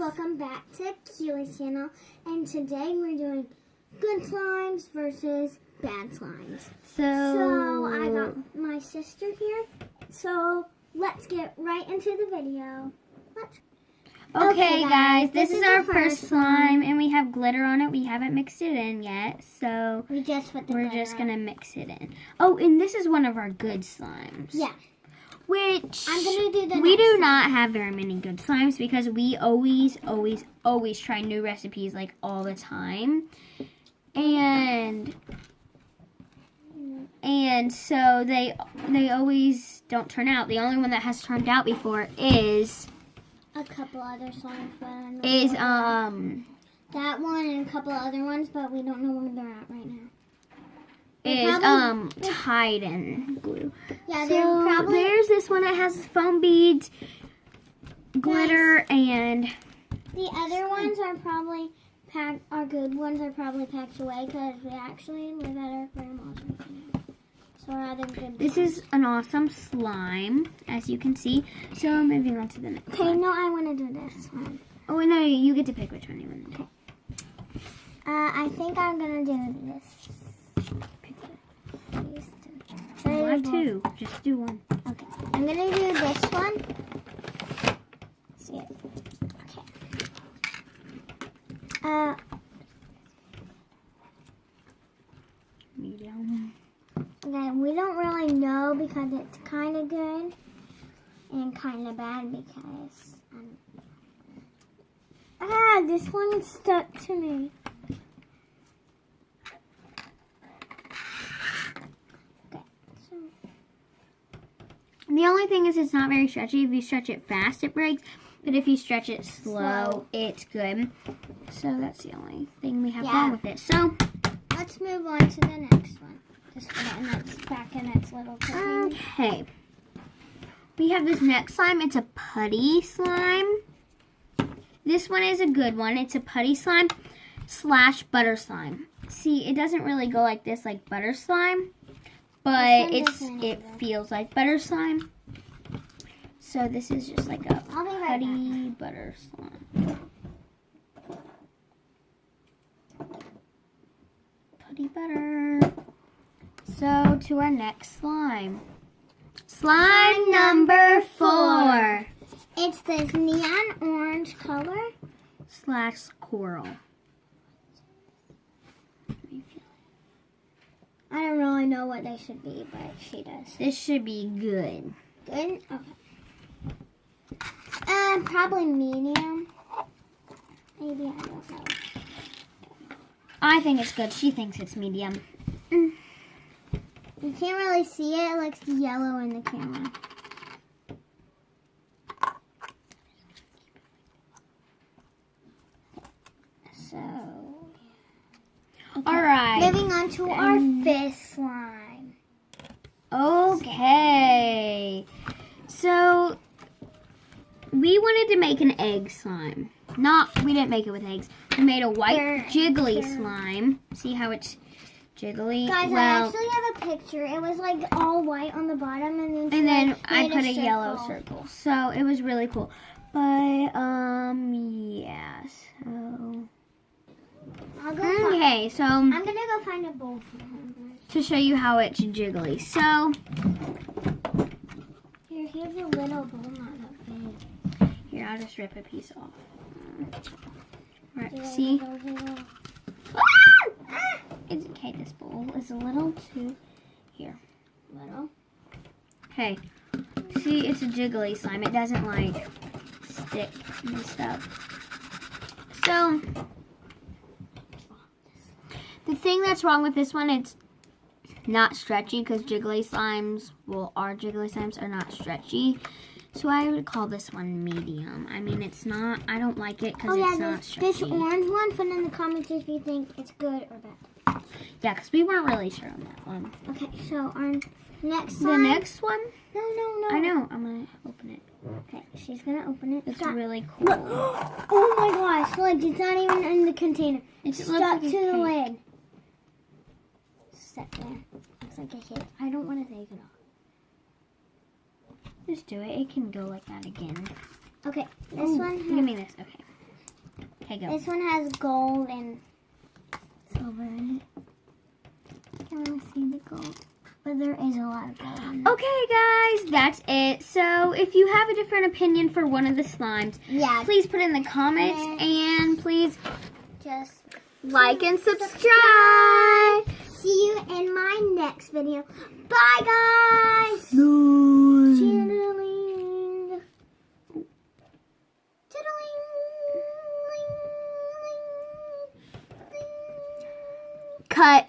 welcome back to Keeleys channel, and today we're doing good slimes versus bad slimes. So I got my sister here, so let's get right into the video. Okay guys, this is our first slime, and we have glitter on it. We haven't mixed it in yet, so we're just gonna mix it in. Oh, and this is one of our good slimes. Yeah. Which I'm gonna do the we do not have very many good slimes because we always try new recipes like all the time, and so they always don't turn out. The only one that has turned out before is a couple other slimes, but I don't know is that one and a couple other ones, but we don't know where they're at right now. Is Tide and glue. Yeah, so there's this one that has foam beads, glitter, and the other ones are probably packed. Our good ones are probably packed away because we actually live at our grandma's right now. So our other good. This is an awesome slime, as you can see. So moving on to the next. Okay, no, I want to do this one. Oh no, you get to pick which one you want to do. Okay. I think I'm gonna do this. Why two? Just do one. Okay, I'm gonna do this one. See it? Okay. Medium. Okay, we don't really know because it's kind of good and kind of bad because this one is stuck to me. The only thing is it's not very stretchy. If you stretch it fast, it breaks. But if you stretch it slow, it's good. So that's the only thing we have wrong with it. So let's move on to the next one. This one that's back in its little container. Okay. We have this next slime. It's a putty slime. This one is a good one. It's a putty slime / butter slime. See, it doesn't really go like this like butter slime. But it feels like butter slime. So this is just like a putty butter slime. Putty butter. So to our next slime. Slime number 4. It's this neon orange color / coral. I don't really know what they should be, but she does. This should be good. Good? Okay. Probably medium. Maybe, I don't know. I think it's good. She thinks it's medium. You can't really see it. It looks yellow in the camera. So... Okay. All right. Moving on to our 5th slime. Okay. So we wanted to make an egg slime. We didn't make it with eggs. We made a white jiggly slime. See how it's jiggly? Guys, I actually have a picture. It was like all white on the bottom, and then I put a yellow circle. So it was really cool. But yeah. So. Okay, so I'm gonna go find a bowl for him to show you how it's jiggly. So here's a little bowl, not that big. Here, I'll just rip a piece off. Right, see? It's okay. This bowl is a little too here. Little. Okay, see, it's a jiggly slime. It doesn't like stick and stuff. So. The thing that's wrong with this one, it's not stretchy because jiggly slimes, our jiggly slimes are not stretchy. So I would call this one medium. I mean, it's not, I don't like it because it's not stretchy. This orange one, put in the comments if you think it's good or bad. Yeah, because we weren't really sure on that one. Okay, so our next slime. The next one? No. I know, I'm going to open it. Okay, she's going to open it. It's really cool. Look. Oh my gosh, look, it's not even in the container. It's stuck to the lid. Stuck there. Looks like a hit. I don't want to take it off. Just do it. It can go like that again. Okay, this one. Give me this. Okay. Okay, go. This one has gold and silver in it. I don't see the gold, but there is a lot of gold in it. Okay, guys, that's it. So, if you have a different opinion for one of the slimes, Yeah, please put in the comments and please just like and subscribe. see you in my next video. Bye, guys. Bye. Tiddling. Tiddling. Cut.